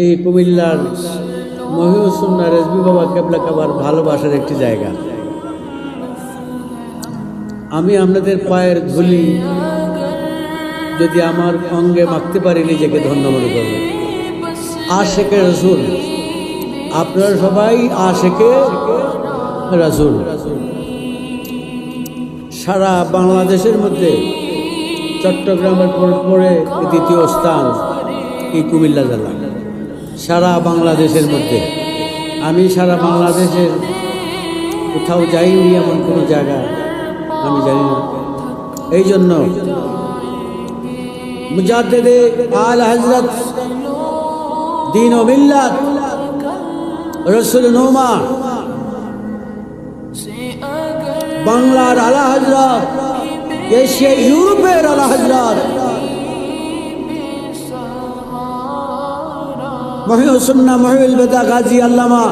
এই কুমিল্লার মহিউসুন্নাহ রেজভী বাবা কেবলা কাবার ভালোবাসার একটি জায়গা। আমি আপনাদের পায়ের ধুলি যদি আমার অঙ্গে মাখতে পারি নিজেকে ধন্য মনে করব। আশেকে রসুল, আপনারা সবাই আশেকে রসুল। সারা বাংলাদেশের মধ্যে চট্টগ্রামের পরে দ্বিতীয় স্থান এই কুমিল্লা জেলা। সারা বাংলাদেশের মধ্যে আমি সারা বাংলাদেশের কোথাও যাইনি, এমন কোনো জায়গা আমি জানি না। এই জন্য মুজাদ্দিদে আলা হযরত দ্বীন ও মিল্লাত রসুল নুমা বাংলার আলা হযরত, এশিয়া ইউরোপের আলা হযরত মহিউসুন্নাহ মহিউল বেদা গাজী আল্লামা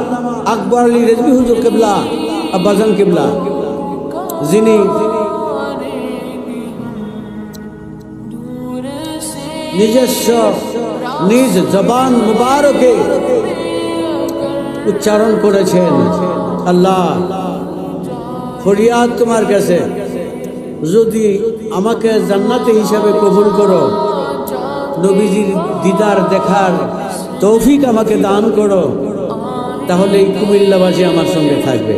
আকবর আলী রেজভী হুজুর কিবলা আব্বাজান কিবলা, যিনি নিজস্ব নিজ জবান মুবারকে উচ্চারণ করেছেন, আল্লাহ ফরিয়াদ তোমার কাছে, যদি আমাকে জান্নাতে হিসাবে কবুল করো, নবীজির দিদার দেখার তৌফিক আমাকে দান করো, তাহলে এই কুমিল্লাবাসী আমার সঙ্গে থাকবে।